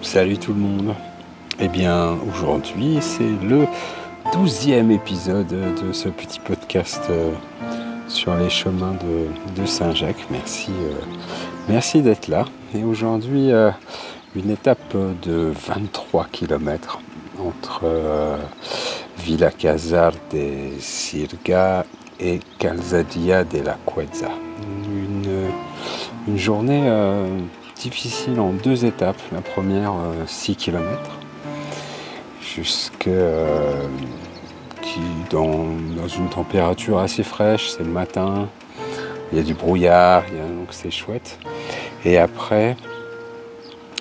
Salut tout le monde. Eh bien, aujourd'hui, c'est le 12e épisode de ce petit podcast sur les chemins de Saint-Jacques. Merci d'être là. Et aujourd'hui, une étape de 23 km entre Villacasar de Sirga et Calzadilla de la Cueza. Une journée difficile en deux étapes. La première, 6 km, dans une température assez fraîche, c'est le matin, il y a du brouillard, donc c'est chouette. Et après,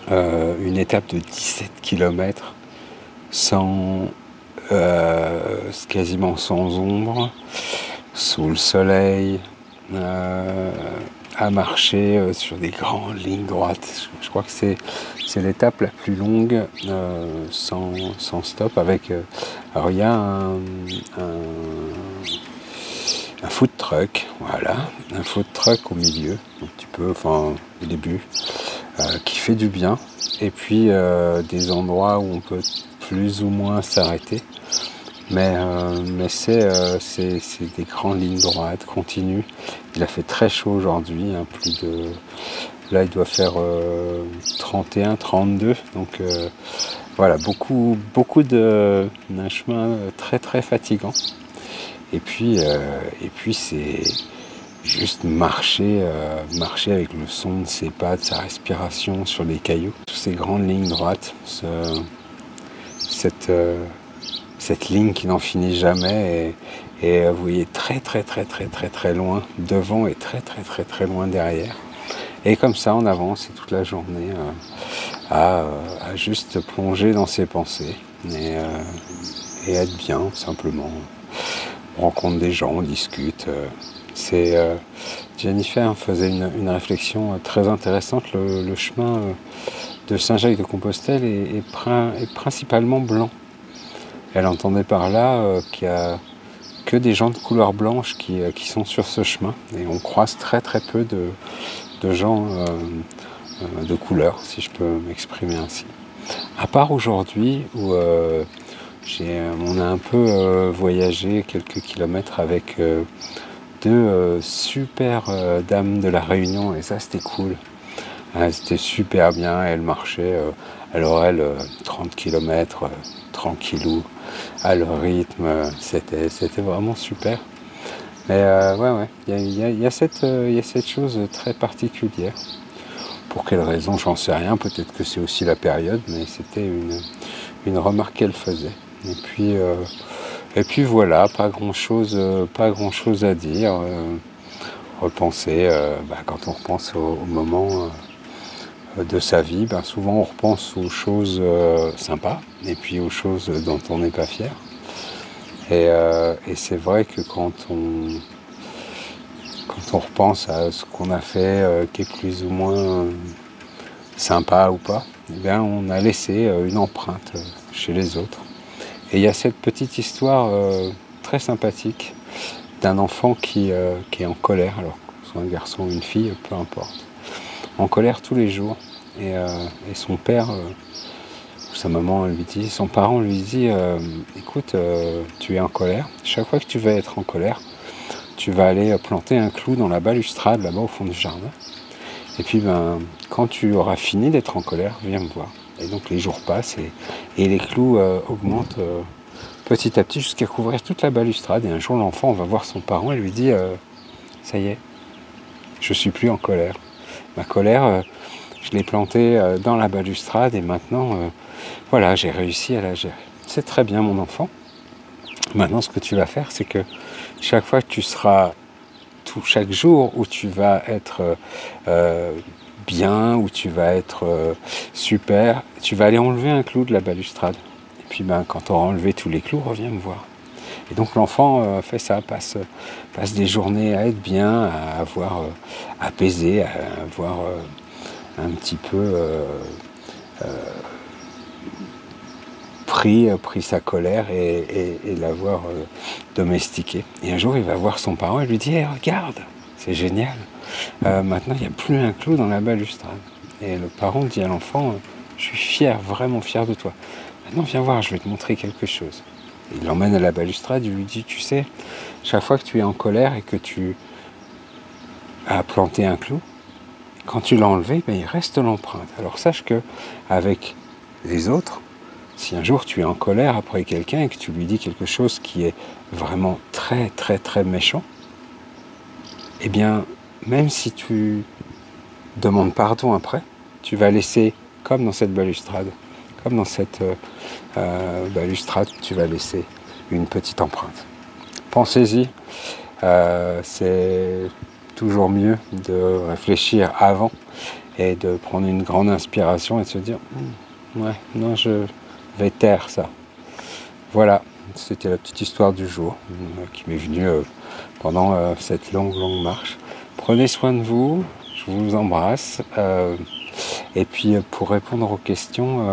une étape de 17 km quasiment sans ombre, sous le soleil, à marcher sur des grandes lignes droites. Je crois que c'est l'étape la plus longue sans stop. Alors il y a un food truck, voilà, un food truck au milieu, au début, qui fait du bien. Et puis des endroits où on peut plus ou moins s'arrêter. Mais c'est des grandes lignes droites, continues. Il a fait très chaud aujourd'hui, là il doit faire 31, 32. Donc voilà, beaucoup d'un chemin très très fatigant. Et puis c'est juste marcher avec le son de ses pas, de sa respiration sur les cailloux. Toutes ces grandes lignes droites, cette ligne qui n'en finit jamais et vous voyez très loin devant et très loin derrière. Et comme ça on avance toute la journée à juste plonger dans ses pensées et être bien simplement. On rencontre des gens, on discute. Jennifer faisait une réflexion très intéressante. Le chemin de Saint-Jacques-de-Compostelle est principalement blanc. Elle entendait par là qu'il n'y a que des gens de couleur blanche qui sont sur ce chemin. Et on croise très peu de gens de couleur, si je peux m'exprimer ainsi. À part aujourd'hui où on a un peu voyagé quelques kilomètres avec deux super dames de la Réunion. Et ça, c'était cool. C'était super bien. Elles marchaient alors 30 km tranquillou, à leur rythme, c'était vraiment super. Mais il y a cette chose très particulière. Pour quelle raison, j'en sais rien. Peut-être que c'est aussi la période, mais c'était une remarque qu'elle faisait. Et puis voilà, pas grand chose à dire. Repenser, quand on repense au moment de sa vie, souvent on repense aux choses sympas et puis aux choses dont on n'est pas fier. Et c'est vrai que quand on repense à ce qu'on a fait qui est plus ou moins sympa ou pas, on a laissé une empreinte chez les autres. Et il y a cette petite histoire très sympathique d'un enfant qui est en colère, alors que ce soit un garçon ou une fille, peu importe, en colère tous les jours. Et son père ou sa maman son parent lui dit écoute, tu es en colère, chaque fois que tu vas être en colère, tu vas aller planter un clou dans la balustrade là-bas au fond du jardin. Et puis quand tu auras fini d'être en colère, viens me voir. Et donc les jours passent et les clous augmentent petit à petit jusqu'à couvrir toute la balustrade. Et un jour l'enfant va voir son parent et lui dit ça y est, je suis plus en colère. Ma colère, je l'ai plantée dans la balustrade et maintenant, voilà, j'ai réussi à la gérer. C'est très bien mon enfant. Maintenant ce que tu vas faire, c'est que chaque fois que tu seras chaque jour où tu vas être bien, où tu vas être super, tu vas aller enlever un clou de la balustrade. Et puis quand tu auras enlevé tous les clous, reviens me voir. Et donc l'enfant fait ça, passe des journées à être bien, à avoir apaisé, à avoir un petit peu pris sa colère et l'avoir domestiqué. Et un jour, il va voir son parent et lui dit hey, regarde, c'est génial. Maintenant, il n'y a plus un clou dans la balustrade. Et le parent dit à l'enfant je suis fier, vraiment fier de toi. Maintenant, viens voir, je vais te montrer quelque chose. » Il l'emmène à la balustrade, il lui dit, tu sais, chaque fois que tu es en colère et que tu as planté un clou, quand tu l'as enlevé, ben, il reste l'empreinte. Alors sache que avec les autres, si un jour tu es en colère après quelqu'un et que tu lui dis quelque chose qui est vraiment très très très méchant, eh bien, même si tu demandes pardon après, tu vas laisser, comme dans cette balustrade, comme dans cette balustrade, tu vas laisser une petite empreinte. Pensez-y, c'est toujours mieux de réfléchir avant et de prendre une grande inspiration et de se dire ouais, non, je vais taire ça. Voilà, c'était la petite histoire du jour qui m'est venue pendant cette longue marche. Prenez soin de vous, je vous embrasse. Et puis pour répondre aux questions,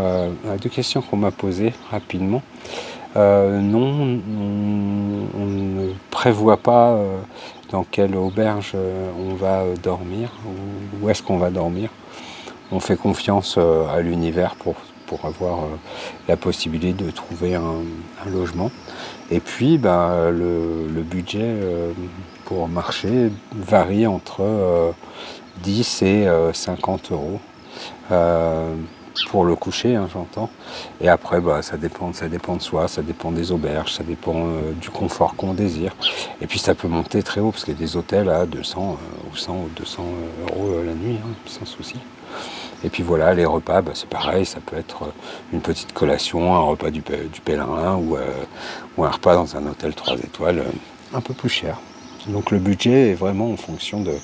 à deux questions qu'on m'a posées rapidement, non, on ne prévoit pas dans quelle auberge on va dormir, ou où est-ce qu'on va dormir. On fait confiance à l'univers pour avoir la possibilité de trouver un logement. Et puis le budget pour marcher varie entre 10 et 50 euros. Pour le coucher, hein, j'entends. Et après, ça dépend de soi, ça dépend des auberges, ça dépend du confort qu'on désire. Et puis ça peut monter très haut, parce qu'il y a des hôtels à 200 ou 100 ou 200 euros la nuit, hein, sans souci. Et puis voilà, les repas, c'est pareil, ça peut être une petite collation, un repas du pèlerin ou un repas dans un hôtel 3 étoiles un peu plus cher. Donc le budget est vraiment en fonction de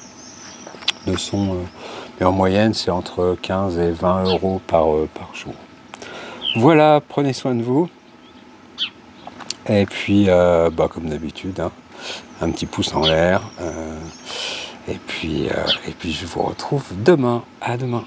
son... mais en moyenne, c'est entre 15 et 20 euros par jour. Voilà, prenez soin de vous. Et puis, comme d'habitude, hein, un petit pouce en l'air. Et puis, je vous retrouve demain. À demain.